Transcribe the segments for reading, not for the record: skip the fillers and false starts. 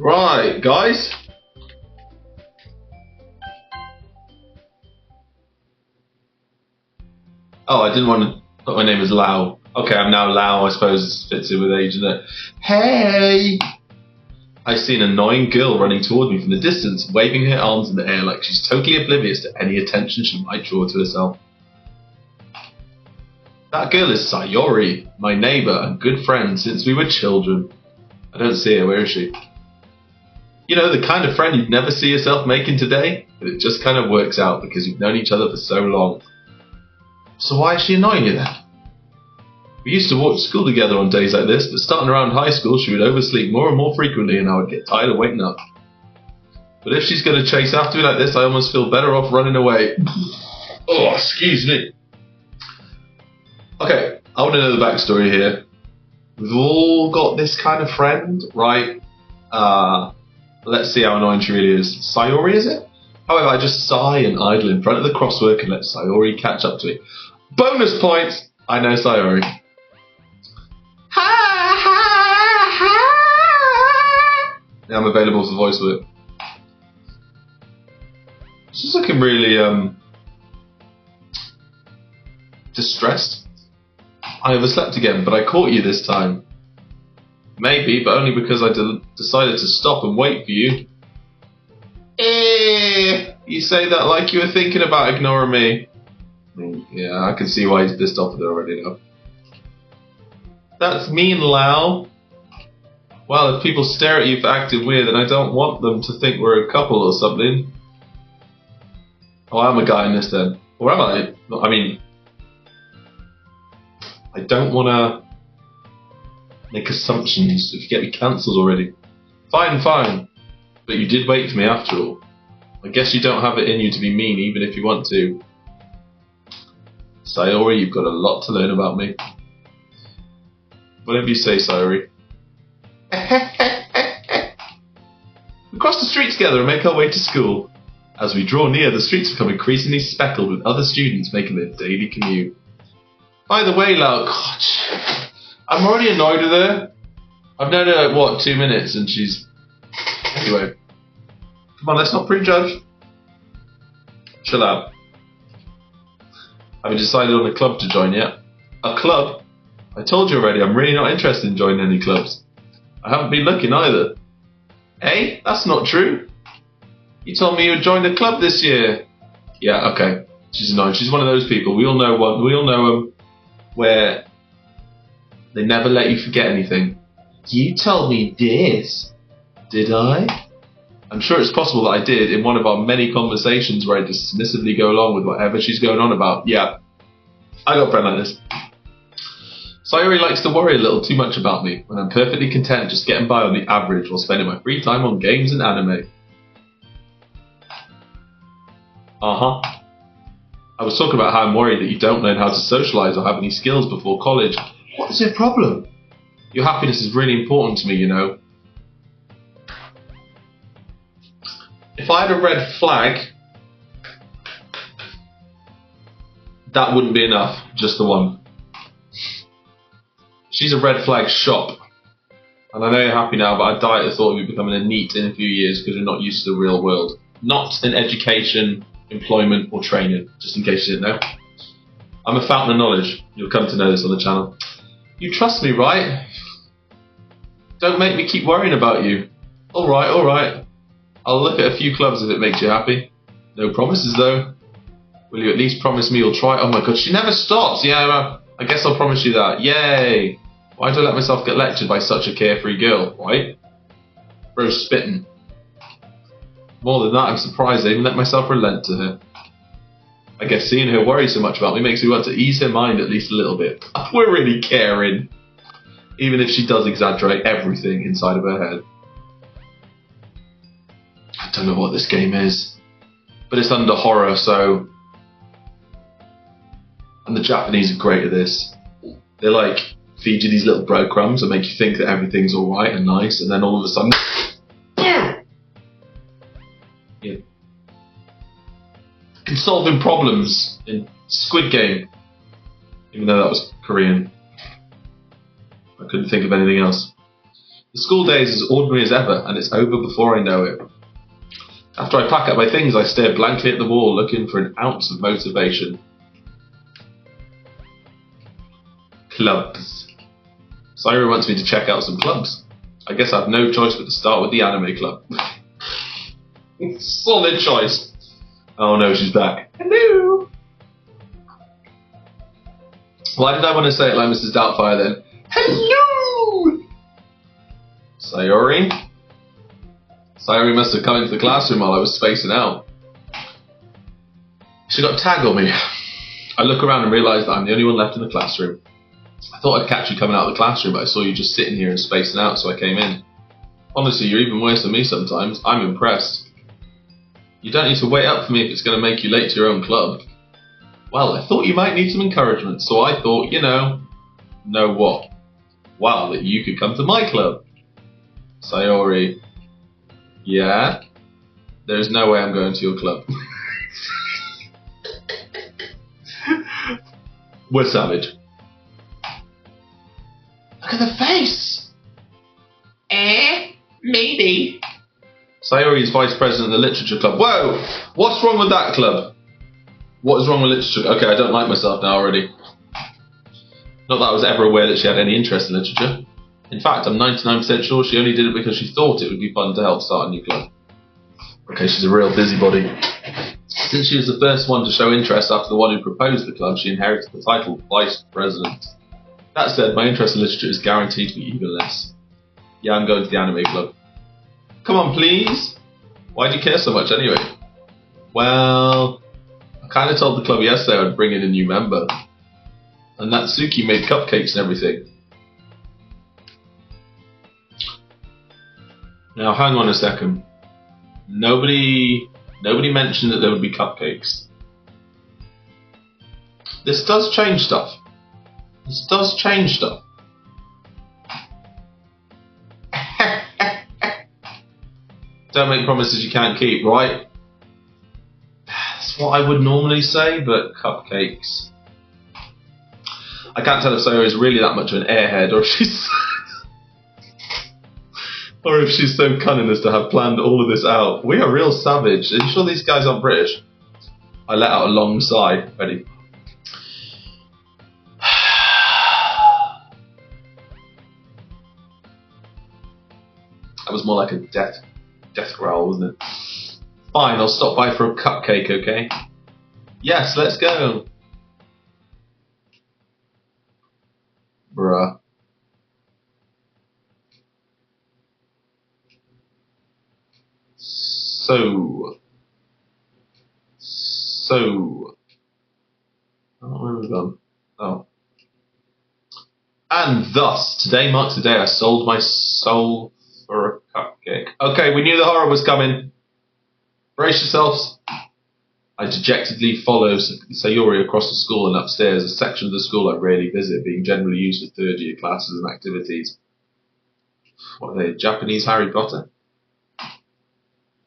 Right, guys. Oh, I didn't want to put my name as Lau. Okay, I'm now Lau, I suppose it fits in with age, doesn't it? Hey! I see an annoying girl running toward me from the distance, waving her arms in the air like she's totally oblivious to any attention she might draw to herself. That girl is Sayori, my neighbour and good friend since we were children. I don't see her, where is she? You know, the kind of friend you'd never see yourself making today, but it just kind of works out because you've known each other for so long. So why is she annoying you then? We used to walk to school together on days like this, but starting around high school she would oversleep more and more frequently and I would get tired of waiting up. But if she's going to chase after me like this, I almost feel better off running away. Oh, excuse me. Okay, I want to know the backstory here. We've all got this kind of friend, right? Let's see how annoying she really is. Sayori, is it? However, I just sigh and idle in front of the crosswork and let Sayori catch up to me. Bonus points! I know Sayori. Yeah, I'm available for voice work. She's looking really distressed. I overslept again, but I caught you this time. Maybe, but only because I decided to stop and wait for you. You say that like you were thinking about ignoring me. Yeah, I can see why he's pissed off with her already now. That's mean, Lau. Well, if people stare at you for acting weird, then I don't want them to think we're a couple or something. Oh, I'm a guy in this then. Or am I? I mean, I don't want to make assumptions if you get me cancelled already. Fine. But you did wait for me after all. I guess you don't have it in you to be mean even if you want to. Sayori, you've got a lot to learn about me. Whatever you say, Sayori. We cross the street together and make our way to school. As we draw near, the streets become increasingly speckled with other students making their daily commute. By the way, Lau, God, I'm already annoyed with her. I've known her, like, 2 minutes and she's... Anyway. Come on, let's not prejudge. Chill out. Have you decided on a club to join yet? A club? I told you already, I'm really not interested in joining any clubs. I haven't been looking either. Eh? That's not true. You told me you would join a club this year. Yeah, okay. She's annoying. She's one of those people. We all know them where they never let you forget anything. You told me this. Did I? I'm sure it's possible that I did in one of our many conversations where I dismissively go along with whatever she's going on about. Yeah, I got a friend like this. Sayori likes to worry a little too much about me when I'm perfectly content just getting by on the average while spending my free time on games and anime. I was talking about how I'm worried that you don't learn how to socialise or have any skills before college. What's your problem? Your happiness is really important to me, you know. If I had a red flag, that wouldn't be enough, just the one. She's a red flag shop. And I know you're happy now, but I die at the thought of you becoming a NEET in a few years because you're not used to the real world. Not in education, employment or training, just in case you didn't know. I'm a fountain of knowledge. You'll come to know this on the channel. You trust me, right? Don't make me keep worrying about you. Alright. I'll look at a few clubs if it makes you happy. No promises though. Will you at least promise me you'll try? Oh my god, she never stops. Yeah, I guess I'll promise you that. Yay! Why do I let myself get lectured by such a carefree girl, right? Bro's spitting. More than that, I'm surprised I even let myself relent to her. I guess seeing her worry so much about me makes me want to ease her mind at least a little bit. We're really caring. Even if she does exaggerate everything inside of her head. I don't know what this game is. But it's under horror, so... And the Japanese are great at this. They like feed you these little breadcrumbs and make you think that everything's alright and nice, and then all of a sudden... Yeah. Solving problems in Squid Game. Even though that was Korean. I couldn't think of anything else. The school day is as ordinary as ever, and it's over before I know it. After I pack up my things, I stare blankly at the wall, looking for an ounce of motivation. Clubs. Sayori wants me to check out some clubs. I guess I have no choice but to start with the anime club. Solid choice. Oh no, she's back. Hello. Why did I want to say it like Mrs. Doubtfire then? Hello! Sayori? Sayori must have come into the classroom while I was spacing out. She got a tag on me. I look around and realise that I'm the only one left in the classroom. I thought I'd catch you coming out of the classroom, but I saw you just sitting here and spacing out, so I came in. Honestly, you're even worse than me sometimes. I'm impressed. You don't need to wait up for me if it's going to make you late to your own club. Well, I thought you might need some encouragement, so I thought, know what? Well, that you could come to my club. Sayori. Yeah? There's no way I'm going to your club. We're savage. Look at the face! Maybe. Sayori is vice president of the literature club. Whoa! What's wrong with that club? What is wrong with literature? Okay, I don't like myself now already. Not that I was ever aware that she had any interest in literature. In fact, I'm 99% sure she only did it because she thought it would be fun to help start a new club. Okay, she's a real busybody. Since she was the first one to show interest after the one who proposed the club, she inherited the title of vice president. That said, my interest in literature is guaranteed to be even less. Yeah, I'm going to the anime club. Come on, please. Why do you care so much anyway? Well, I kind of told the club yesterday I'd bring in a new member. And that Suki made cupcakes and everything. Now, hang on a second. Nobody mentioned that there would be cupcakes. This does change stuff. This does change stuff. Don't make promises you can't keep, right? That's what I would normally say, but cupcakes. I can't tell if Sayori is really that much of an airhead, or if she's so cunning as to have planned all of this out. We are real savage. Are you sure these guys aren't British? I let out a long sigh. Ready? That was more like a death growl, wasn't it? Fine, I'll stop by for a cupcake, okay? Yes, let's go. Bruh. So. Oh, where have we gone? Oh. And thus, today marks the day I sold my soul for a cupcake. Okay, we knew the horror was coming. Brace yourselves. I dejectedly follow Sayori across the school and upstairs, a section of the school I rarely visit, being generally used for third-year classes and activities. What are they, Japanese Harry Potter?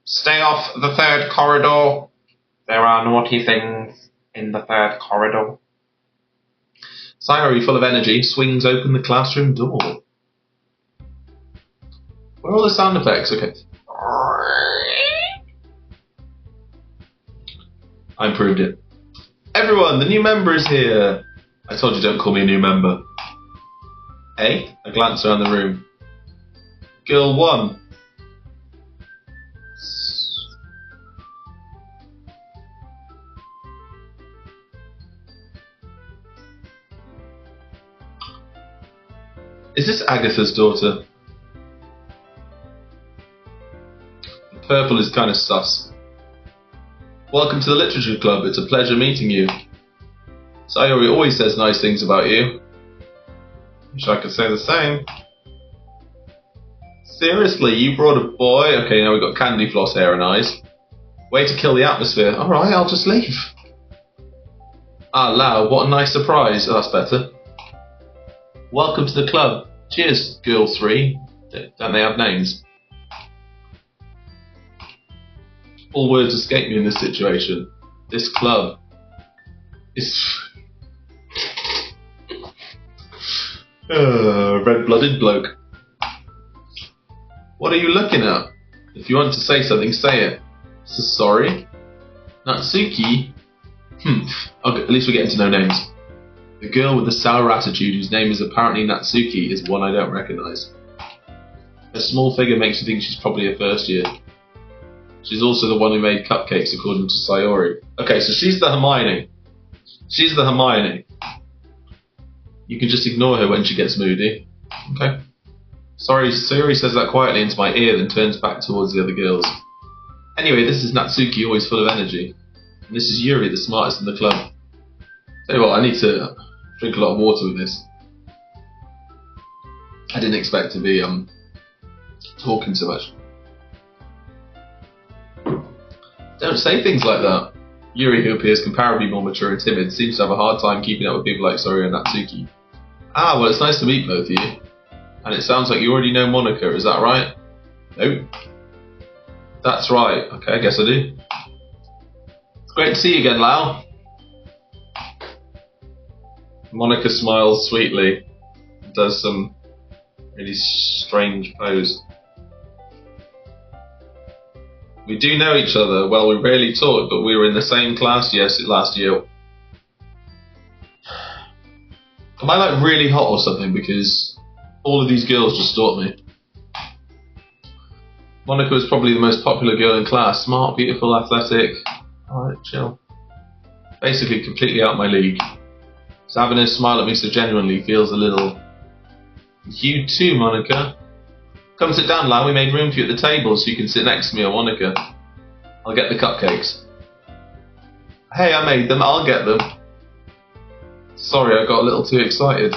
Stay off the third corridor. There are naughty things in the third corridor. Sayori, full of energy, swings open the classroom door. Where are all the sound effects? Okay. I improved it. Everyone, the new member is here. I told you don't call me a new member. Hey, I glance around the room. Girl 1. Is this Agatha's daughter? The purple is kind of sus. Welcome to the Literature Club. It's a pleasure meeting you. Sayori always says nice things about you. Wish I could say the same. Seriously, you brought a boy? Okay, now we've got candy floss hair and eyes. Way to kill the atmosphere. Alright, I'll just leave. Ah, Lau, what a nice surprise. Oh, that's better. Welcome to the club. Cheers, girl 3. Don't they have names? All words escape me in this situation. This club is red-blooded bloke. What are you looking at? If you want to say something, say it. So sorry? Natsuki? Okay, at least we're getting to know names. The girl with the sour attitude whose name is apparently Natsuki is one I don't recognise. Her small figure makes you think she's probably a first year. She's also the one who made cupcakes according to Sayori. Okay, so she's the Hermione. She's the Hermione. You can just ignore her when she gets moody. Okay. Sorry, Sayori says that quietly into my ear, then turns back towards the other girls. Anyway, this is Natsuki, always full of energy. And this is Yuri, the smartest in the club. Tell you what, I need to drink a lot of water with this. I didn't expect to be talking so much. Don't say things like that. Yuri, who appears comparably more mature and timid, seems to have a hard time keeping up with people like Sayori and Natsuki. Ah, well, it's nice to meet both of you. And it sounds like you already know Monica, is that right? Nope. That's right. Okay, I guess I do. It's great to see you again, Lau. Monica smiles sweetly and does some really strange pose. We do know each other. Well, we rarely talk, but we were in the same class last year. Am I like really hot or something? Because all of these girls just stalked me. Monica was probably the most popular girl in class. Smart, beautiful, athletic. Alright, chill. Basically completely out my league. So having her smile at me so genuinely feels a little... You too, Monica. Come sit down, Lau. We made room for you at the table so you can sit next to me or Monica. I'll get the cupcakes. Hey, I made them. I'll get them. Sorry, I got a little too excited.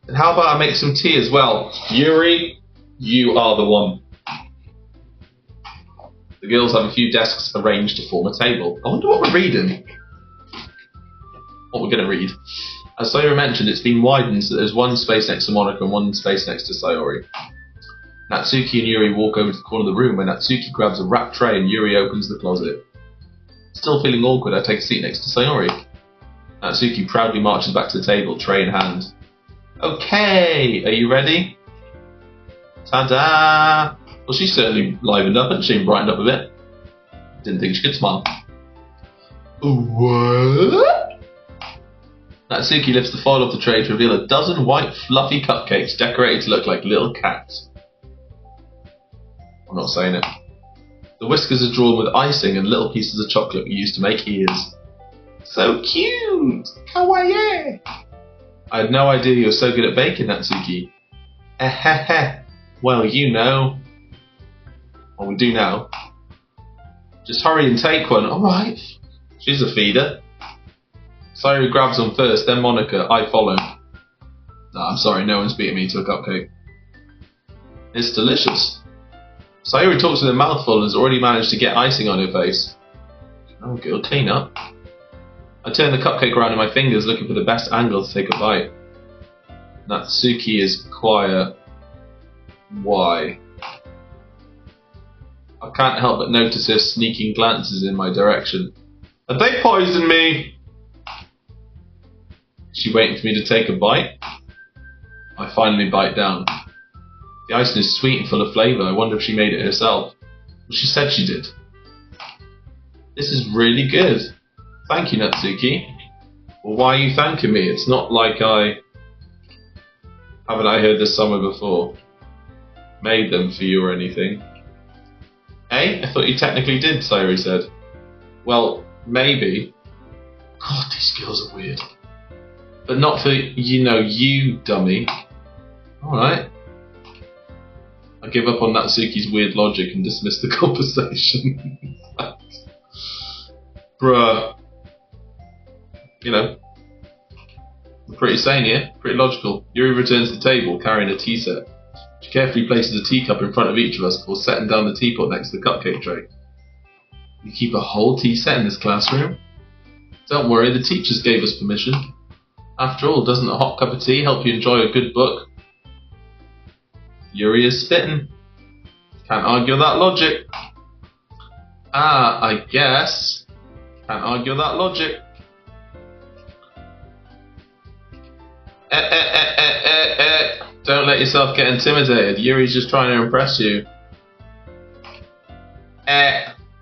And how about I make some tea as well? Yuri, you are the one. The girls have a few desks arranged to form a table. I wonder what we're reading. What we're going to read. As Sayori mentioned, it's been widened so there's one space next to Monica and one space next to Sayori. Natsuki and Yuri walk over to the corner of the room where Natsuki grabs a wrapped tray and Yuri opens the closet. Still feeling awkward, I take a seat next to Sayori. Natsuki proudly marches back to the table, tray in hand. Okay, are you ready? Ta-da! Well, she's certainly livened up, hasn't she, and brightened up a bit. Didn't think she could smile. What? Natsuki lifts the foil off the tray to reveal a dozen white, fluffy cupcakes decorated to look like little cats. I'm not saying it. The whiskers are drawn with icing and little pieces of chocolate we used to make ears. So cute! Kawaii! I had no idea you were so good at baking, Natsuki. Ehehe. Well, you know. Well, we do now. Just hurry and take one. Alright. She's a feeder. Sayori grabs one first, then Monica. I follow. No, I'm sorry, no one's beating me to a cupcake. It's delicious. Sayori talks with a mouthful and has already managed to get icing on her face. Oh, girl, clean up. I turn the cupcake around in my fingers, looking for the best angle to take a bite. Natsuki is quiet. Why? I can't help but notice her sneaking glances in my direction. Have they poisoned me? Is she waiting for me to take a bite? I finally bite down. The icing is sweet and full of flavour. I wonder if she made it herself. Well, she said she did. This is really good. Thank you, Natsuki. Well, why are you thanking me? It's not like I... Haven't I heard this somewhere before? Made them for you or anything? Eh? I thought you technically did, Sayori said. Well, maybe. God, these girls are weird. But not for, you dummy. Alright. I give up on Natsuki's weird logic and dismiss the conversation. Bruh. We're pretty sane here, pretty logical. Yuri returns to the table carrying a tea set. She carefully places a teacup in front of each of us before setting down the teapot next to the cupcake tray. You keep a whole tea set in this classroom? Don't worry, the teachers gave us permission. After all, doesn't a hot cup of tea help you enjoy a good book? Yuri is spitting. Can't argue that logic. I guess. Can't argue that logic. Don't let yourself get intimidated. Yuri's just trying to impress you.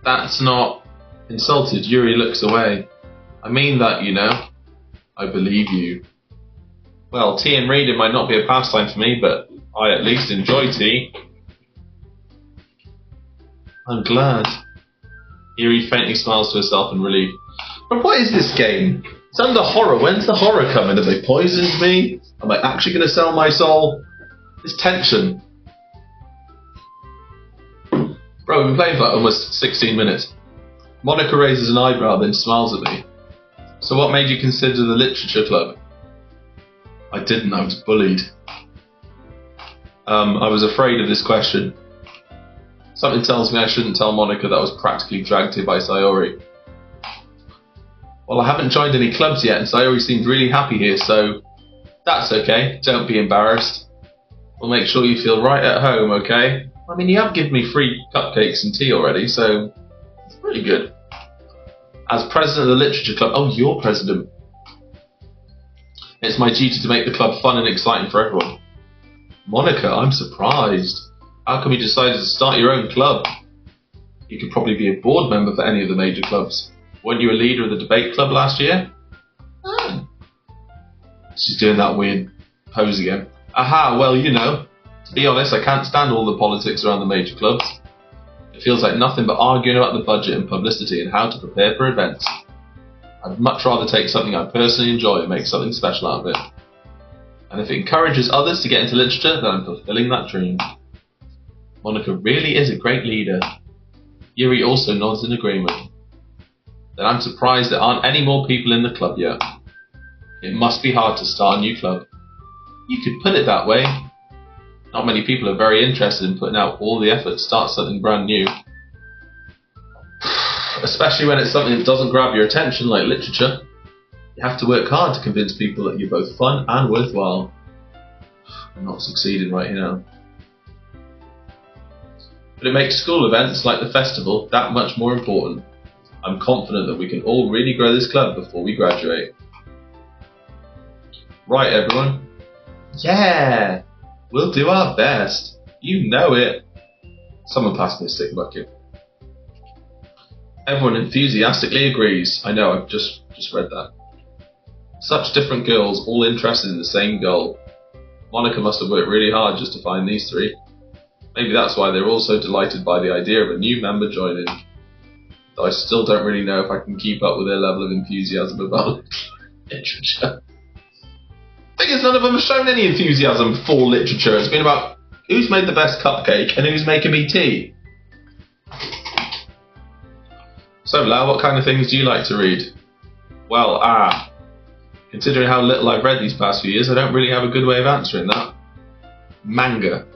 That's not insulted. Yuri looks away. I mean that, you know. I believe you. Well, tea and reading might not be a pastime for me, but I at least enjoy tea. I'm glad. Yuri faintly smiles to herself in relief. But what is this game? It's under horror. When's the horror coming? Have they poisoned me? Am I actually going to sell my soul? This tension. Bro, we've been playing for like almost 16 minutes. Monica raises an eyebrow, then smiles at me. So what made you consider the literature club? I didn't, I was bullied. I was afraid of this question. Something tells me I shouldn't tell Monica that I was practically dragged here by Sayori. Well, I haven't joined any clubs yet, and Sayori seemed really happy here, so that's okay. Don't be embarrassed. We'll make sure you feel right at home, okay? I mean, you have given me free cupcakes and tea already, so it's pretty good. As president of the literature club, oh, you're president. It's my duty to make the club fun and exciting for everyone. Monica, I'm surprised. How come you decided to start your own club? You could probably be a board member for any of the major clubs. Weren't you a leader of the debate club last year? Oh. She's doing that weird pose again. Aha, well, you know. To be honest, I can't stand all the politics around the major clubs. It feels like nothing but arguing about the budget and publicity and how to prepare for events. I'd much rather take something I personally enjoy and make something special out of it. And if it encourages others to get into literature, then I'm fulfilling that dream. Monica really is a great leader. Yuri also nods in agreement. Then I'm surprised there aren't any more people in the club yet. It must be hard to start a new club. You could put it that way. Not many people are very interested in putting out all the effort to start something brand new. Especially when it's something that doesn't grab your attention like literature. You have to work hard to convince people that you're both fun and worthwhile. I'm not succeeding right now. But it makes school events like the festival that much more important. I'm confident that we can all really grow this club before we graduate. Right, everyone? Yeah! We'll do our best. You know it. Someone pass me a stick bucket. Everyone enthusiastically agrees. I know, I've just read that. Such different girls, all interested in the same goal. Monica must have worked really hard just to find these three. Maybe that's why they're all so delighted by the idea of a new member joining. Though I still don't really know if I can keep up with their level of enthusiasm about literature. The thing is, none of them have shown any enthusiasm for literature. It's been about who's made the best cupcake and who's making me tea. So, Lau, what kind of things do you like to read? Well, considering how little I've read these past few years, I don't really have a good way of answering that. Manga.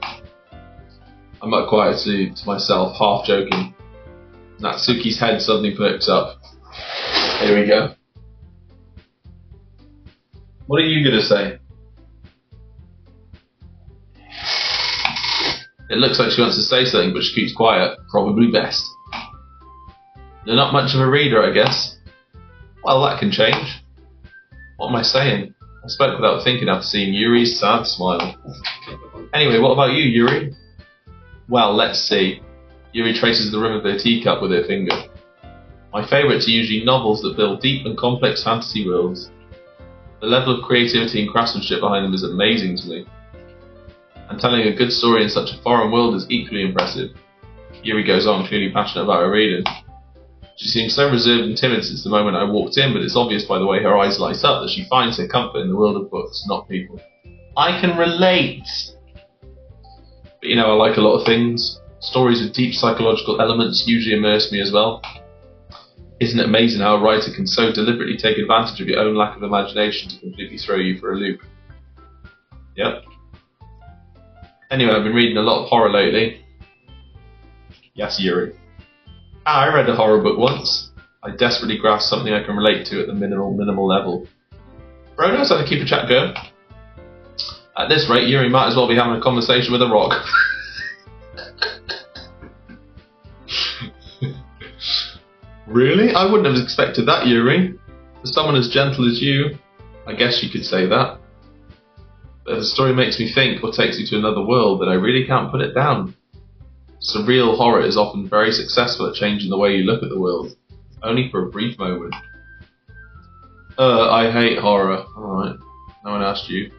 I'm not quietly to myself, half joking. Natsuki's head suddenly perks up. Here we go. What are you going to say? It looks like she wants to say something, but she keeps quiet. Probably best. You're not much of a reader, I guess. Well, that can change. What am I saying? I spoke without thinking after seeing Yuri's sad smile. Anyway, what about you, Yuri? Well, let's see. Yuri traces the rim of her teacup with her finger. My favourites are usually novels that build deep and complex fantasy worlds. The level of creativity and craftsmanship behind them is amazing to me. And telling a good story in such a foreign world is equally impressive. Yuri goes on, clearly passionate about her reading. She seems so reserved and timid since the moment I walked in, but it's obvious by the way her eyes light up that she finds her comfort in the world of books, not people. I can relate! But you know, I like a lot of things. Stories with deep psychological elements usually immerse me as well. Isn't it amazing how a writer can so deliberately take advantage of your own lack of imagination to completely throw you for a loop? Yep. Anyway, I've been reading a lot of horror lately. Yes, Yuri. I read a horror book once. I desperately grasped something I can relate to at the minimal level. Bro knows how to keep a chat going. At this rate, Yuri might as well be having a conversation with a rock. Really? I wouldn't have expected that, Yuri. For someone as gentle as you, I guess you could say that. But if a story makes me think or takes me to another world, then I really can't put it down. Surreal horror is often very successful at changing the way you look at the world, only for a brief moment. I hate horror. Alright, no one asked you.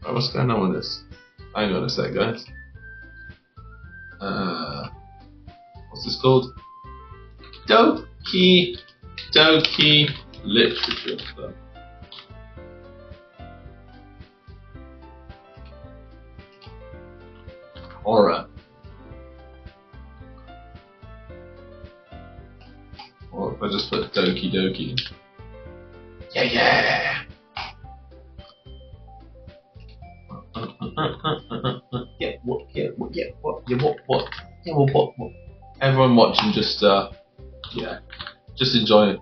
Right, what's going on with this? Hang on a sec, guys. What's this called? Doki Doki Literature Club. Horror. Or if I just put Doki Doki. Yeah. What? Everyone watching, just enjoy it.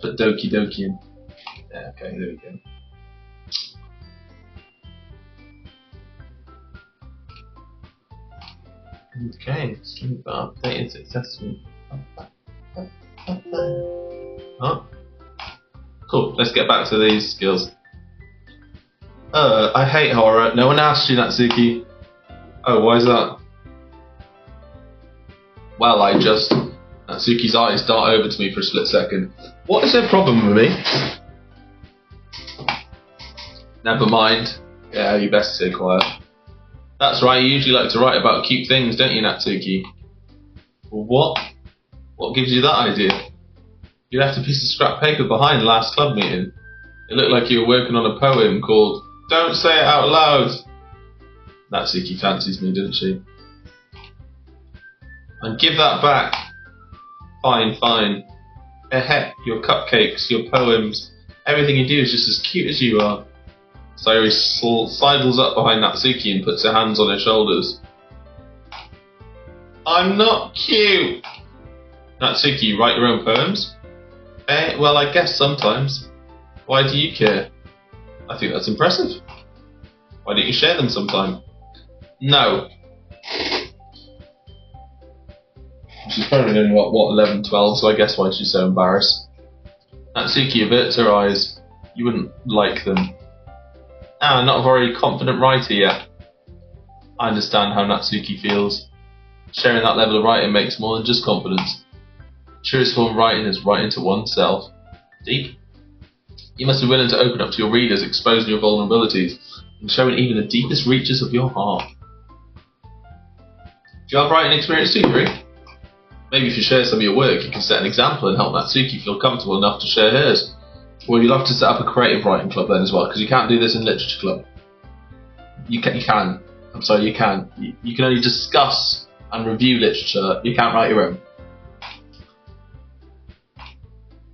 Put Doki Doki in. Yeah, okay, there we go. Okay, sleep updated successfully. Huh? Cool, let's get back to these skills. I hate horror. No one asked you, Natsuki. Oh, why is that? Well, Natsuki's eyes dart over to me for a split second. What is their problem with me? Never mind. Yeah, you best stay quiet. That's right, you usually like to write about cute things, don't you, Natsuki? Well, what gives you that idea? You left a piece of scrap paper behind last club meeting. It looked like you were working on a poem called Don't Say It Out Loud. Natsuki fancies me, didn't she? And give that back. Fine. Heck, your cupcakes, your poems, everything you do is just as cute as you are. Sayori sidles up behind Natsuki and puts her hands on her shoulders. I'm not cute! Natsuki, you write your own poems? Well, I guess sometimes. Why do you care? I think that's impressive. Why don't you share them sometime? No. She's probably only, what, 11, 12, so I guess why she's so embarrassed. Natsuki averts her eyes. You wouldn't like them. Not a very confident writer yet. I understand how Natsuki feels. Sharing that level of writing makes more than just confidence. Truest form of writing is writing to oneself. Deep. You must be willing to open up to your readers, exposing your vulnerabilities, and showing even the deepest reaches of your heart. Do you have writing experience too, Yuri? Maybe if you share some of your work, you can set an example and help Natsuki feel comfortable enough to share hers. Or you'll have to set up a creative writing club then as well, because you can't do this in literature club. You can. I'm sorry, you can. You can only discuss and review literature. You can't write your own.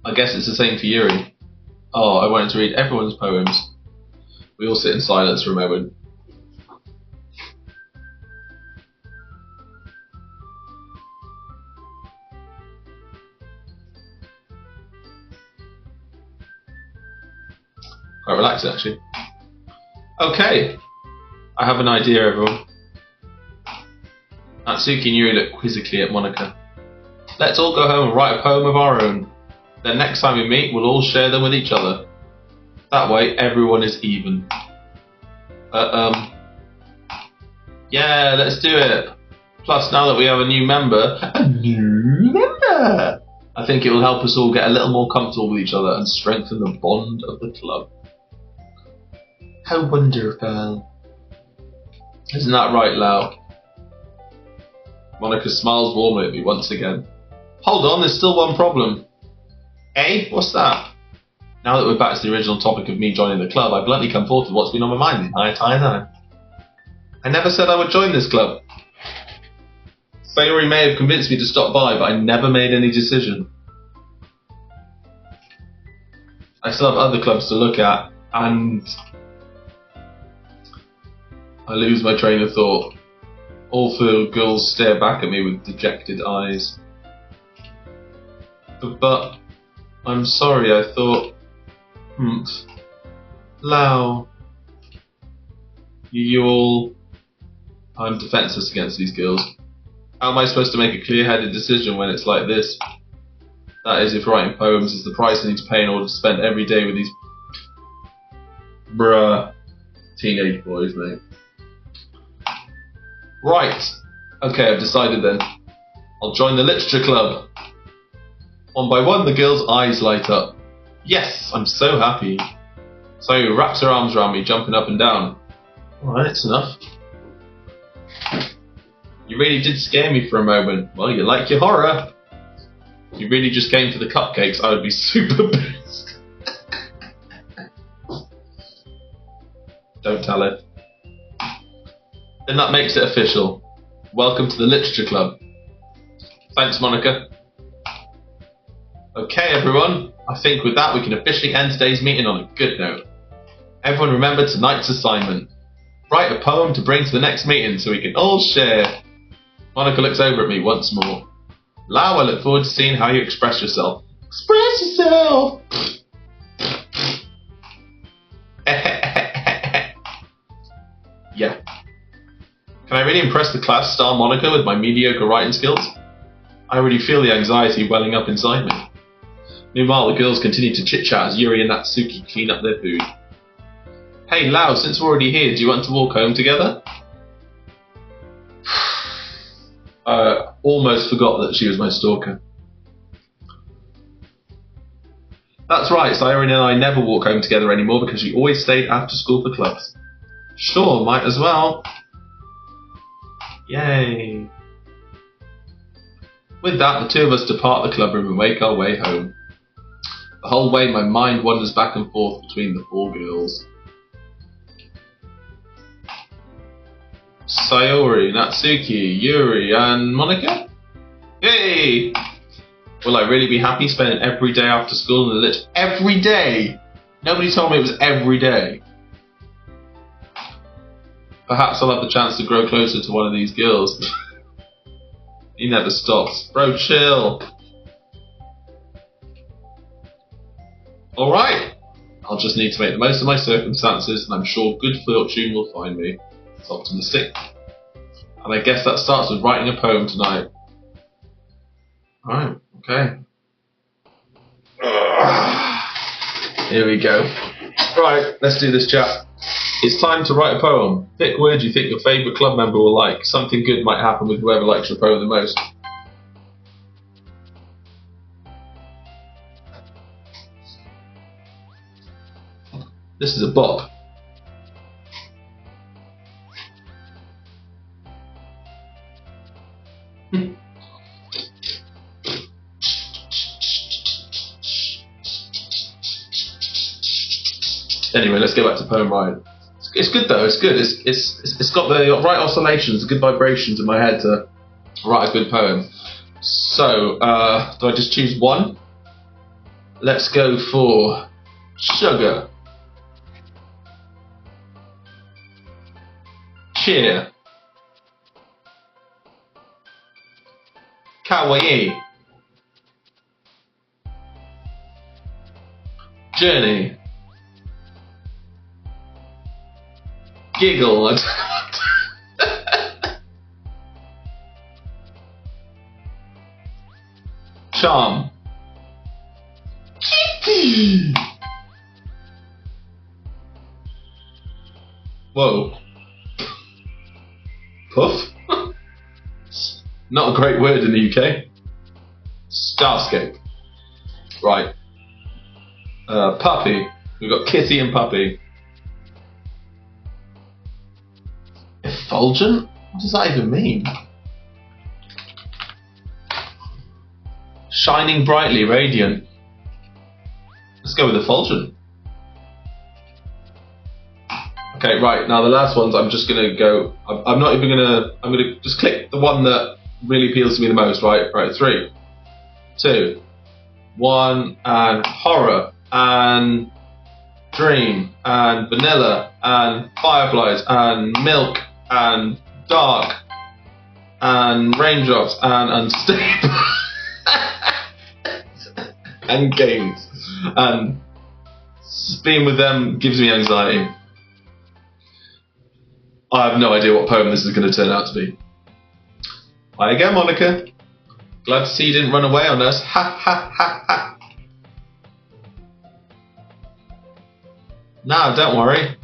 I guess it's the same for Yuri. Oh, I wanted to read everyone's poems. We all sit in silence for a moment. Quite relaxing, actually. Okay, I have an idea, everyone. Natsuki and Yuri look quizzically at Monica. Let's all go home and write a poem of our own. Then next time we meet, we'll all share them with each other. That way, everyone is even. Yeah, let's do it. Plus, now that we have a new member, I think it will help us all get a little more comfortable with each other and strengthen the bond of the club. How wonderful. Isn't that right, Lau? Monica smiles warmly at me once again. Hold on, there's still one problem. What's that? Now that we're back to the original topic of me joining the club, I bluntly come forth with what's been on my mind the entire time. I never said I would join this club. Sayori may have convinced me to stop by, but I never made any decision. I still have other clubs to look at, and I lose my train of thought. All four girls stare back at me with dejected eyes. But I'm sorry, I thought... Lau... You all... I'm defenceless against these girls. How am I supposed to make a clear-headed decision when it's like this? That is, if writing poems is the price I need to pay in order to spend every day with these teenage boys, mate. Right. Okay, I've decided then. I'll join the literature club. One by one, the girl's eyes light up. Yes, I'm so happy. Sayu wraps her arms around me, jumping up and down. Alright, it's enough. You really did scare me for a moment. Well, you like your horror. If you really just came for the cupcakes, I would be super pissed. Don't tell it. Then that makes it official. Welcome to the literature club. Thanks, Monica. Okay, everyone. I think with that we can officially end today's meeting on a good note. Everyone remember tonight's assignment. Write a poem to bring to the next meeting so we can all share. Monica looks over at me once more. Lau, I look forward to seeing how you express yourself. Express yourself! Yeah. Can I really impress the class star Monica with my mediocre writing skills? I already feel the anxiety welling up inside me. Meanwhile, the girls continue to chit-chat as Yuri and Natsuki clean up their food. Hey Lau, since we're already here, do you want to walk home together? I almost forgot that she was my stalker. That's right, Sayori and I never walk home together anymore because she always stayed after school for clubs. Sure, might as well. Yay. With that, the two of us depart the club room and make our way home. The whole way my mind wanders back and forth between the four girls. Sayori, Natsuki, Yuri, and Monica? Yay! Will I really be happy spending every day after school in the lit? Every day! Nobody told me it was every day. Perhaps I'll have the chance to grow closer to one of these girls. He never stops. Bro, chill. Alright. I'll just need to make the most of my circumstances, and I'm sure good fortune will find me. It's optimistic. And I guess that starts with writing a poem tonight. Alright, okay. Here we go. Right, let's do this, chat. It's time to write a poem. Pick words you think your favourite club member will like. Something good might happen with whoever likes your poem the most. This is a bop. Anyway, let's go back to poem writing. It's good though. It's good. It's got the right oscillations, good vibrations in my head to write a good poem. So, do I just choose one? Let's go for sugar. Cheer. Kawaii. Journey. Giggle. Charm. Kitty. Whoa. Puff? Not a great word in the UK. Starscape. Right. Puppy. We've got Kitty and Puppy. Effulgent? What does that even mean? Shining brightly, radiant. Let's go with effulgent. Okay, right, now the last ones I'm just gonna go, I'm not even gonna, I'm gonna just click the one that really appeals to me the most, right? Right, 3, 2, 1, and horror, and dream, and vanilla, and fireflies, and milk, and dark, and raindrops, and unstable, and games, and being with them gives me anxiety. I have no idea what poem this is going to turn out to be. Hi again, Monica. Glad to see you didn't run away on us. Ha ha ha ha. Nah, don't worry.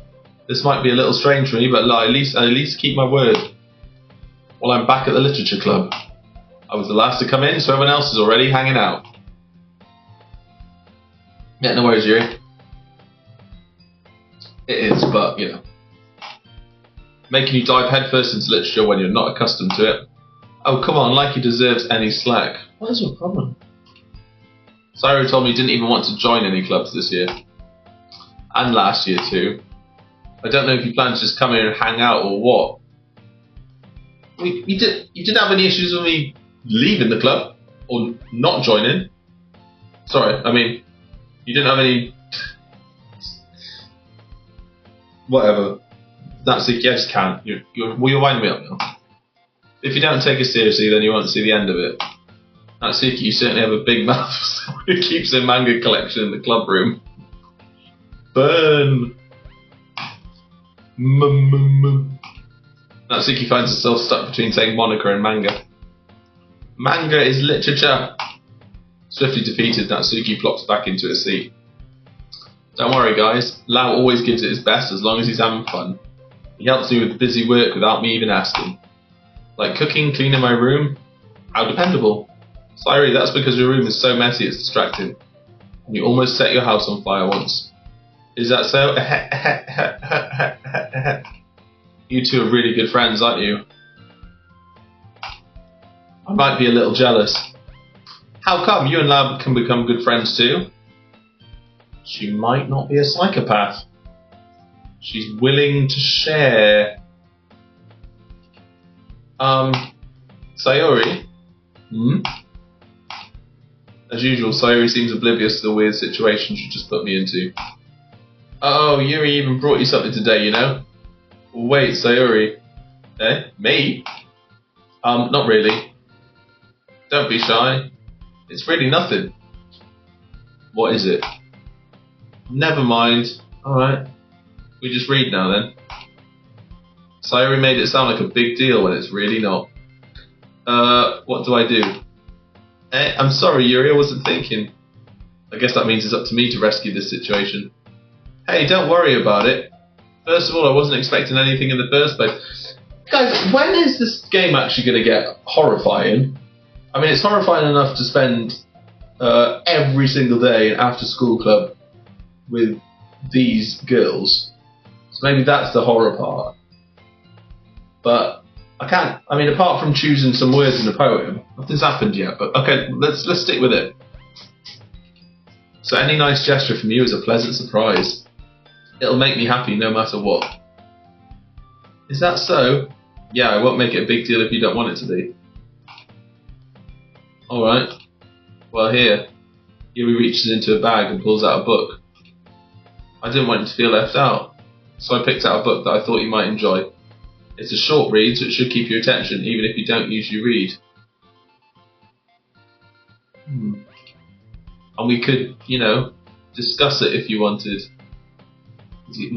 This might be a little strange for me, but at least keep my word. Well, I'm back at the Literature Club. I was the last to come in, so everyone else is already hanging out. Yeah, no worries, Yuri. It is, but, you know. Making you dive headfirst into literature when you're not accustomed to it. Oh, come on, like he deserves any slack. What is your problem? Sayori told me he didn't even want to join any clubs this year. And last year, too. I don't know if you plan to just come here and hang out or what. You didn't have any issues with me leaving the club? Or not joining? Sorry, I mean, you didn't have any... Whatever. That's it, you just can't. You're winding me up now. If you don't take it seriously, then you won't see the end of it. Natsuki, you certainly have a big mouth who keeps a manga collection in the club room. Burn! Natsuki finds herself stuck between saying Monica and manga. Manga is literature! Swiftly defeated, Natsuki plops back into her seat. Don't worry guys, Lau always gives it his best as long as he's having fun. He helps me with busy work without me even asking. Like cooking, cleaning my room? How dependable. Sayori, that's because your room is so messy it's distracting. And you almost set your house on fire once. Is that so? You two are really good friends, aren't you? I might be a little jealous. How come? You and Lau can become good friends too? She might not be a psychopath. She's willing to share. Sayori? As usual, Sayori seems oblivious to the weird situation she just put me into. Oh, Yuri even brought you something today, you know? Wait, Sayori. Eh? Me? Not really. Don't be shy. It's really nothing. What is it? Never mind. Alright. We just read now then. Sayori made it sound like a big deal when it's really not. What do I do? I'm sorry, Yuri, I wasn't thinking. I guess that means it's up to me to rescue this situation. Hey, don't worry about it. First of all, I wasn't expecting anything in the first place. Guys, when is this game actually going to get horrifying? I mean, it's horrifying enough to spend every single day in after-school club with these girls. So maybe that's the horror part. But I can't. I mean, apart from choosing some words in a poem, nothing's happened yet. But okay, let's stick with it. So any nice gesture from you is a pleasant surprise. It'll make me happy no matter what. Is that so? Yeah, I won't make it a big deal if you don't want it to be. Alright. Well, here. Yuri reaches into a bag and pulls out a book. I didn't want you to feel left out, so I picked out a book that I thought you might enjoy. It's a short read, so it should keep your attention, even if you don't usually read. And we could, you know, discuss it if you wanted.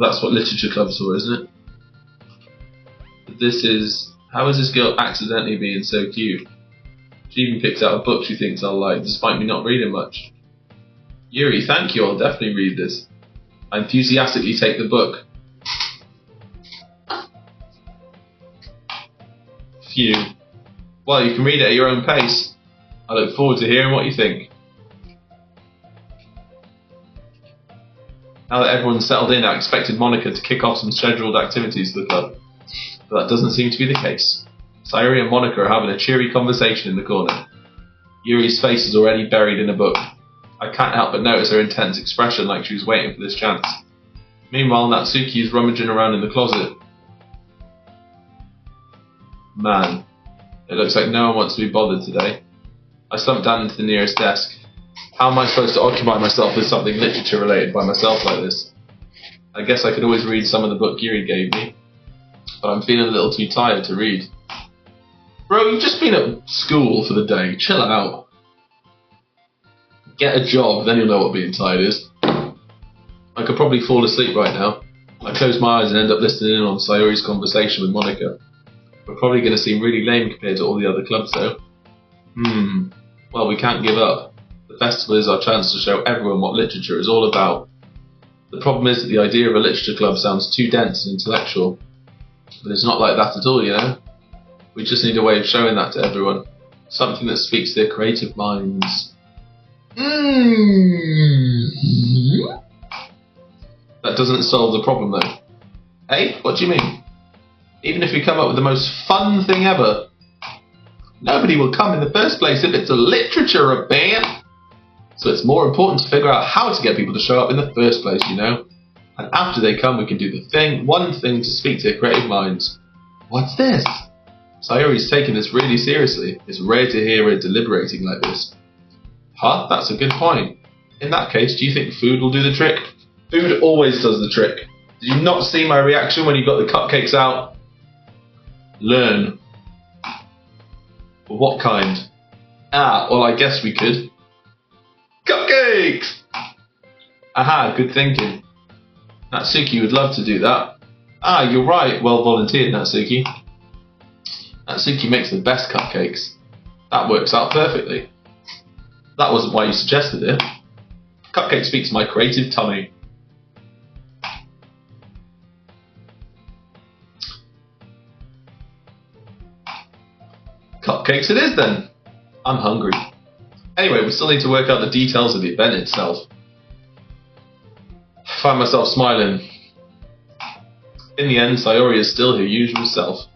That's what literature clubs for, isn't it? But this is... How is this girl accidentally being so cute? She even picked out a book she thinks I'll like, despite me not reading much. Yuri, thank you, I'll definitely read this. I enthusiastically take the book. Phew. Well, you can read it at your own pace. I look forward to hearing what you think. Now that everyone's settled in, I expected Monica to kick off some scheduled activities for the club. But that doesn't seem to be the case. Sayori and Monica are having a cheery conversation in the corner. Yuri's face is already buried in a book. I can't help but notice her intense expression, like she was waiting for this chance. Meanwhile, Natsuki is rummaging around in the closet. Man, it looks like no one wants to be bothered today. I slumped down into the nearest desk. How am I supposed to occupy myself with something literature related by myself like this? I guess I could always read some of the book Yuri gave me, but I'm feeling a little too tired to read. Bro, you've just been at school for the day. Chill out. Get a job, then you'll know what being tired is. I could probably fall asleep right now. I close my eyes and end up listening in on Sayori's conversation with Monica. We're probably going to seem really lame compared to all the other clubs though. Well, we can't give up. The festival is our chance to show everyone what literature is all about. The problem is that the idea of a literature club sounds too dense and intellectual. But it's not like that at all, you know? We just need a way of showing that to everyone. Something that speaks to their creative minds. That doesn't solve the problem though. Hey, what do you mean? Even if we come up with the most fun thing ever, nobody will come in the first place if it's a literature event. So it's more important to figure out how to get people to show up in the first place, you know? And after they come, we can do one thing to speak to their creative minds. What's this? Sayori's taking this really seriously. It's rare to hear her deliberating like this. Huh? That's a good point. In that case, do you think food will do the trick? Food always does the trick. Did you not see my reaction when you got the cupcakes out? Learn. What kind? Well, I guess we could. Cupcakes! Aha, good thinking. Natsuki would love to do that. You're right. Well volunteered, Natsuki. Natsuki makes the best cupcakes. That works out perfectly. That wasn't why you suggested it. Cupcake speaks to my creative tummy. Cupcakes it is then. I'm hungry. Anyway, we still need to work out the details of the event itself. I find myself smiling. In the end, Sayori is still her usual self,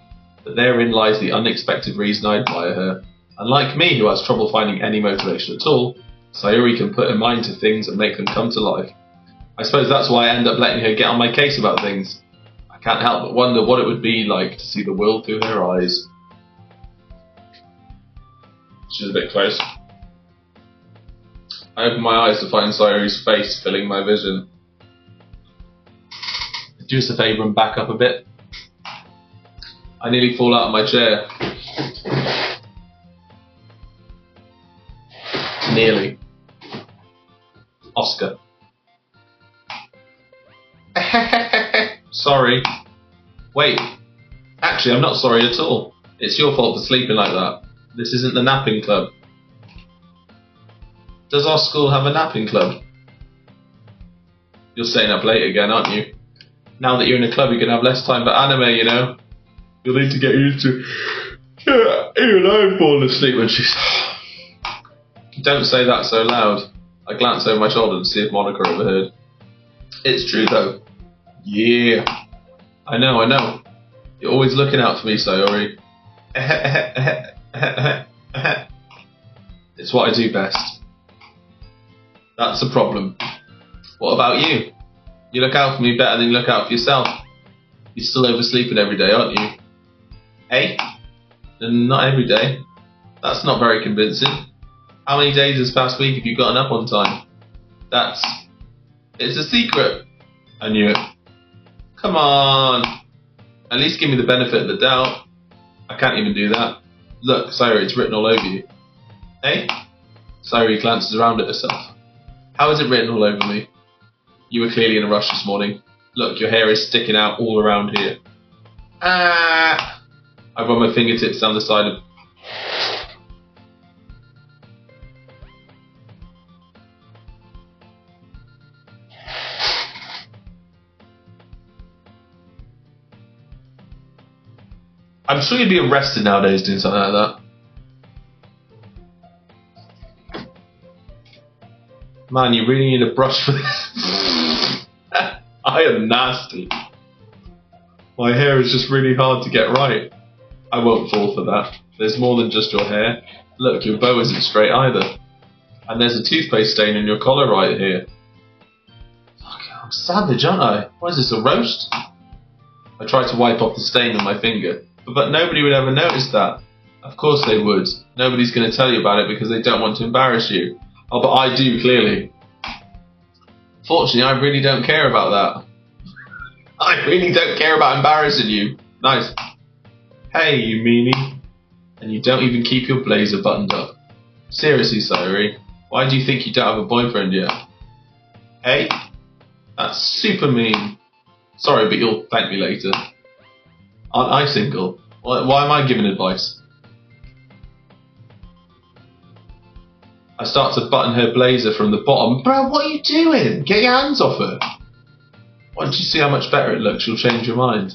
but therein lies the unexpected reason I admire her. Unlike me, who has trouble finding any motivation at all, Sayori can put her mind to things and make them come to life. I suppose that's why I end up letting her get on my case about things. I can't help but wonder what it would be like to see the world through her eyes. She's a bit close. I open my eyes to find Sayori's face filling my vision. Do us a favour and back up a bit. I nearly fall out of my chair. Nearly. Oscar. Sorry. Wait. Actually, I'm not sorry at all. It's your fault for sleeping like that. This isn't the napping club. Does our school have a napping club? You're staying up late again, aren't you? Now that you're in a club, you can have less time for anime, you know? You'll need to get used to... even I'm falling asleep when she's... Don't say that so loud. I glance over my shoulder to see if Monica overheard. It's true, though. Yeah. I know. You're always looking out for me, Sayori. It's what I do best. That's the problem. What about you? You look out for me better than you look out for yourself. You're still oversleeping every day, aren't you? Eh? Not every day. That's not very convincing. How many days this past week have you gotten up on time? It's a secret. I knew it. Come on. At least give me the benefit of the doubt. I can't even do that. Look, Sayori, it's written all over you. Eh? Sayori glances around at herself. How is it written all over me? You were clearly in a rush this morning. Look, your hair is sticking out all around here. I run my fingertips down the side of... I'm sure you'd be arrested nowadays doing something like that. Man, you really need a brush for this. I am nasty. My hair is just really hard to get right. I won't fall for that. There's more than just your hair. Look, your bow isn't straight either. And there's a toothpaste stain on your collar right here. Fuck, I'm savage, aren't I? What is this, a roast? I try to wipe off the stain on my finger, but nobody would ever notice that. Of course they would. Nobody's going to tell you about it because they don't want to embarrass you. Oh, but I do, clearly. Fortunately, I really don't care about that. I really don't care about embarrassing you. Nice. Hey, you meanie. And you don't even keep your blazer buttoned up. Seriously, Sayori, why do you think you don't have a boyfriend yet? Hey? That's super mean. Sorry, but you'll thank me later. Aren't I single? Why am I giving advice? I start to button her blazer from the bottom. Bro, what are you doing? Get your hands off her. Once you see how much better it looks, you'll change your mind.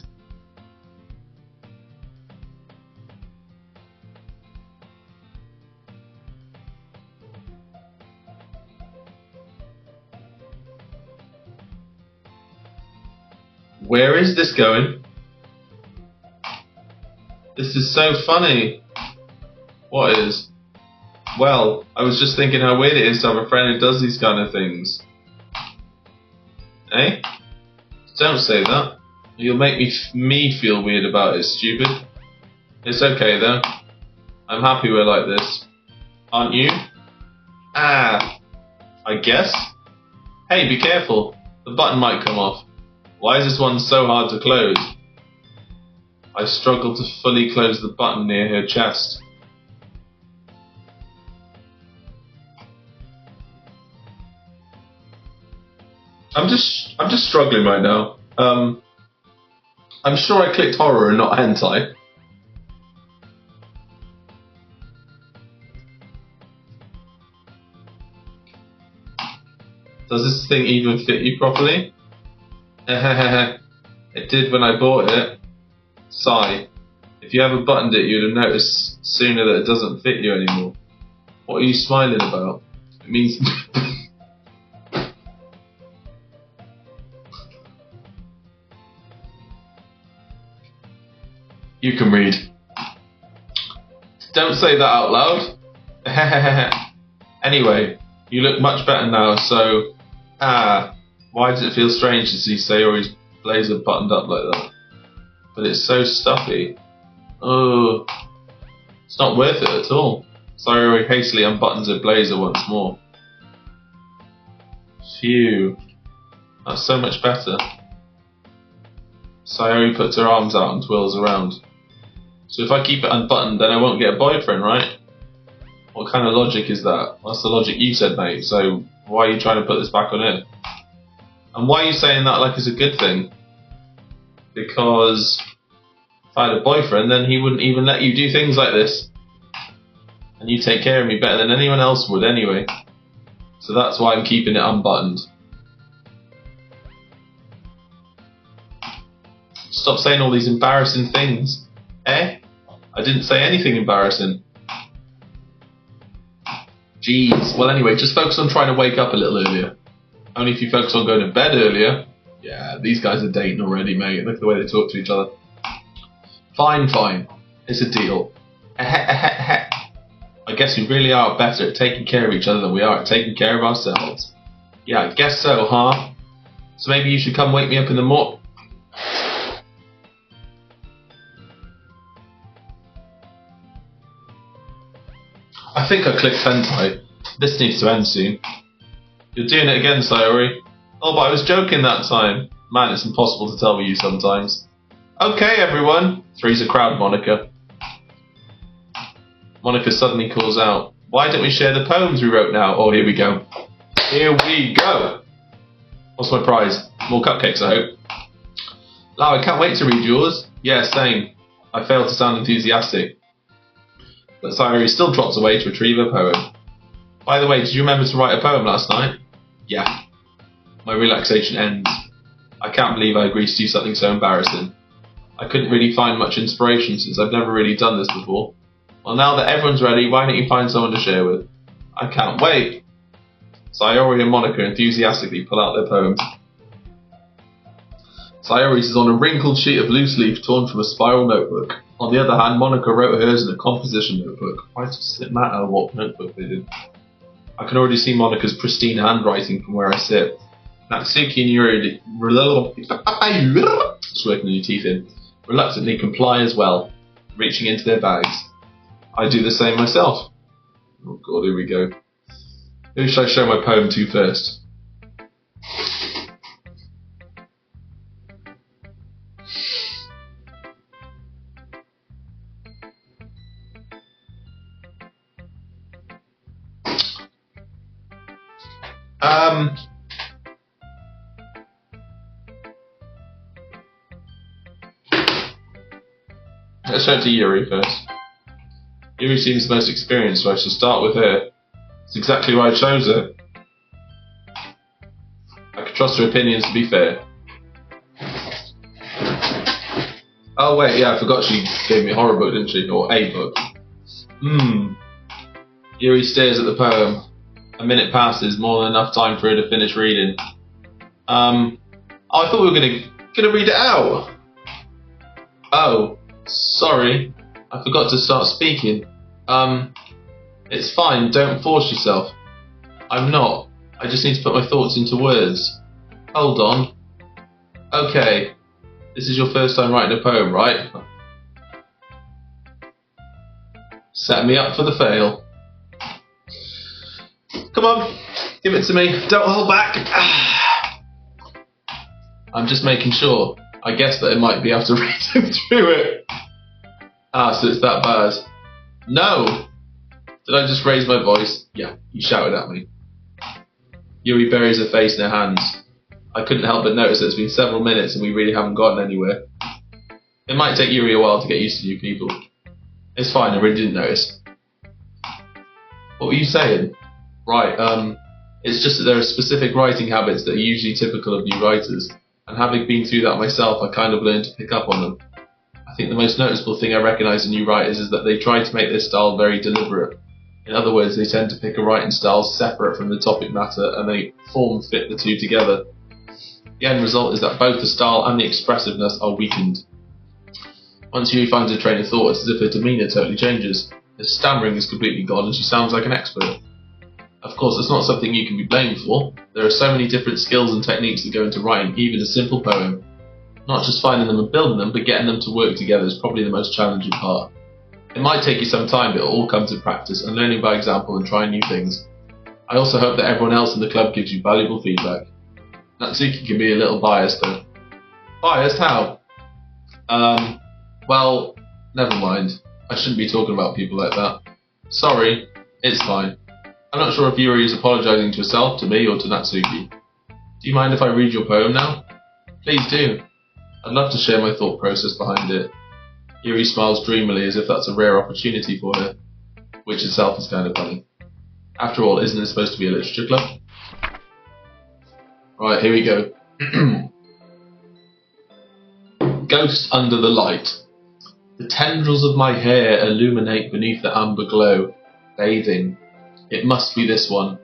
Where is this going? This is so funny. What is? Well, I was just thinking how weird it is to have a friend who does these kind of things. Eh? Don't say that. You'll make me feel weird about it, stupid. It's okay though. I'm happy we're like this. Aren't you? Ah, I guess. Hey, be careful. The button might come off. Why is this one so hard to close? I struggle to fully close the button near her chest. I'm just struggling right now. I'm sure I clicked horror and not hentai. Does this thing even fit you properly? It did when I bought it. Sigh. If you ever buttoned it, you'd have noticed sooner that it doesn't fit you anymore. What are you smiling about? It means... You can read. Don't say that out loud. Anyway, you look much better now, so... why does it feel strange to see Sayori's blazer buttoned up like that? But it's so stuffy. Oh, it's not worth it at all. Sayori hastily unbuttons her blazer once more. Phew. That's so much better. Sayori puts her arms out and twirls around. So if I keep it unbuttoned, then I won't get a boyfriend, right? What kind of logic is that? That's the logic you said, mate, so why are you trying to put this back on her? And why are you saying that like it's a good thing? Because if I had a boyfriend, then he wouldn't even let you do things like this. And you take care of me better than anyone else would anyway. So that's why I'm keeping it unbuttoned. Stop saying all these embarrassing things. Eh? I didn't say anything embarrassing. Jeez. Well anyway, just focus on trying to wake up a little earlier. Only if you focus on going to bed earlier. Yeah, these guys are dating already, mate. Look at the way they talk to each other. Fine. It's a deal. I guess we really are better at taking care of each other than we are at taking care of ourselves. Yeah, I guess so, huh? So maybe you should come wake me up in the morning. I think I clicked hentai. This needs to end soon. You're doing it again, Sayori. Oh, but I was joking that time. Man, it's impossible to tell with you sometimes. Okay, everyone. Three's a crowd, Monica. Monica suddenly calls out, why don't we share the poems we wrote now? Oh, here we go. Here we go. What's my prize? More cupcakes, I hope. Lau, I can't wait to read yours. Yeah, same. I failed to sound enthusiastic. But Sayori still trots away to retrieve her poem. By the way, did you remember to write a poem last night? Yeah. My relaxation ends. I can't believe I agreed to do something so embarrassing. I couldn't really find much inspiration since I've never really done this before. Well, now that everyone's ready, why don't you find someone to share with? I can't wait. Sayori and Monica enthusiastically pull out their poems. Sayori's is on a wrinkled sheet of loose leaf torn from a spiral notebook. On the other hand, Monica wrote hers in a composition notebook. Why does it matter what notebook they did? I can already see Monica's pristine handwriting from where I sit. Natsuki and Yuri working your teeth in, reluctantly comply as well, reaching into their bags. I do the same myself. Oh god, here we go. Who should I show my poem to first? Let's show it to Yuri first. Yuri seems the most experienced, so I shall start with her. It's exactly why I chose her. I could trust her opinions to be fair. Oh wait, yeah, I forgot she gave me a horror book, didn't she? Or a book. Yuri stares at the poem. A minute passes, more than enough time for her to finish reading. I thought we were gonna read it out. Oh, sorry. I forgot to start speaking. It's fine, don't force yourself. I'm not. I just need to put my thoughts into words. Hold on. Okay. This is your first time writing a poem, right? Set me up for the fail. Come on, give it to me. Don't hold back. I'm just making sure. I guess that it might be after reading through it. So it's that bad. No! Did I just raise my voice? Yeah, you shouted at me. Yuri buries her face in her hands. I couldn't help but notice that it's been several minutes and we really haven't gotten anywhere. It might take Yuri a while to get used to new people. It's fine, I really didn't notice. What were you saying? Right, it's just that there are specific writing habits that are usually typical of new writers, and having been through that myself, I kind of learned to pick up on them. I think the most noticeable thing I recognise in new writers is that they try to make their style very deliberate. In other words, they tend to pick a writing style separate from the topic matter, and they form fit the two together. The end result is that both the style and the expressiveness are weakened. Once Yuri finds her train of thought, it's as if her demeanour totally changes. Her stammering is completely gone and she sounds like an expert. Of course, it's not something you can be blamed for. There are so many different skills and techniques that go into writing even a simple poem. Not just finding them and building them, but getting them to work together is probably the most challenging part. It might take you some time, but it all comes to practice and learning by example and trying new things. I also hope that everyone else in the club gives you valuable feedback. Natsuki can be a little biased though. Biased? How? Well, never mind. I shouldn't be talking about people like that. Sorry, it's fine. I'm not sure if Yuri is apologising to herself, to me, or to Natsuki. Do you mind if I read your poem now? Please do. I'd love to share my thought process behind it. Yuri smiles dreamily as if that's a rare opportunity for her, which itself is kind of funny. After all, isn't it supposed to be a literature club? Right, here we go. Ghost under the light. The tendrils of my hair illuminate beneath the amber glow, bathing. It must be this one.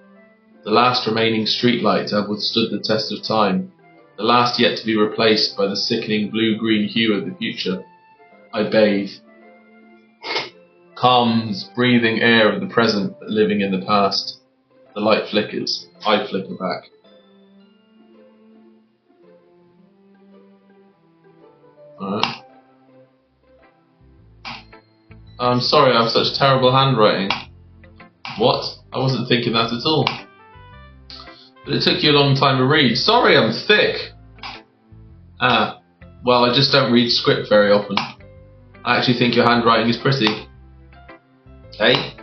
The last remaining streetlight to have withstood the test of time. The last yet to be replaced by the sickening blue-green hue of the future. I bathe. Calm, breathing air of the present, but living in the past. The light flickers. I flicker back. Alright. I'm sorry I have such terrible handwriting. What? I wasn't thinking that at all. But it took you a long time to read. Sorry, I'm thick. Well, I just don't read script very often. I actually think your handwriting is pretty. Hey,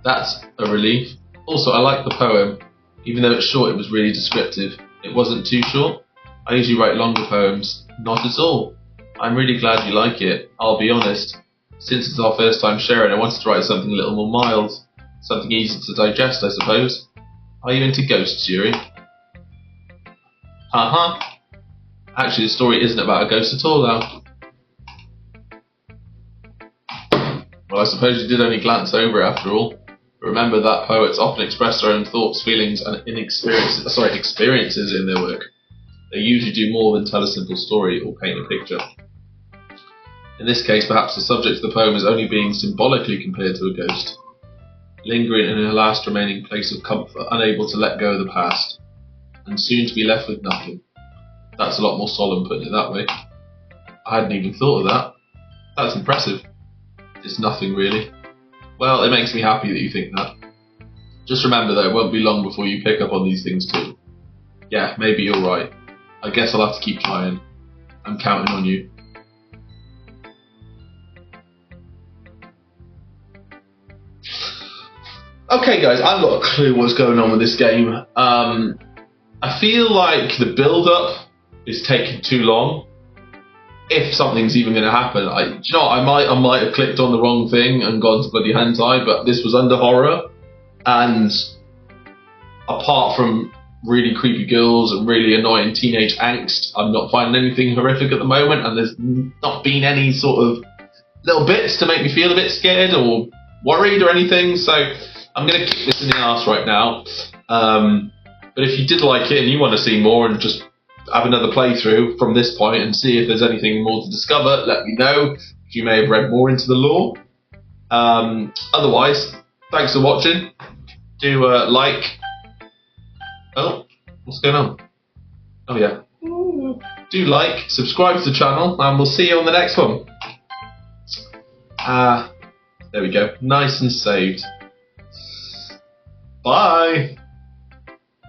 that's a relief. Also, I like the poem. Even though it's short, it was really descriptive. It wasn't too short. I usually write longer poems. Not at all. I'm really glad you like it. I'll be honest. Since it's our first time sharing, I wanted to write something a little more mild. Something easy to digest, I suppose. Are you into ghosts, Yuri? Actually, the story isn't about a ghost at all, now. Well, I suppose you did only glance over it after all. But remember that poets often express their own thoughts, feelings, and experiences in their work. They usually do more than tell a simple story or paint a picture. In this case, perhaps the subject of the poem is only being symbolically compared to a ghost, lingering in her last remaining place of comfort, unable to let go of the past, and soon to be left with nothing. That's a lot more solemn putting it that way. I hadn't even thought of that. That's impressive. It's nothing really. Well, it makes me happy that you think that. Just remember that it won't be long before you pick up on these things too. Yeah, maybe you're right. I guess I'll have to keep trying. I'm counting on you. Okay guys, I've got a clue what's going on with this game. I feel like the build-up is taking too long. If something's even going to happen, do you know what, I might have clicked on the wrong thing and gone to bloody hentai, but this was under horror. And apart from really creepy girls and really annoying teenage angst, I'm not finding anything horrific at the moment, and there's not been any sort of little bits to make me feel a bit scared or worried or anything, so I'm going to kick this in the arse right now. But if you did like it and you want to see more and just have another playthrough from this point and see if there's anything more to discover, let me know. You may have read more into the lore. Otherwise, thanks for watching. Do like... Oh, what's going on? Oh yeah. Do like, subscribe to the channel, and we'll see you on the next one. There we go. Nice and saved. Bye.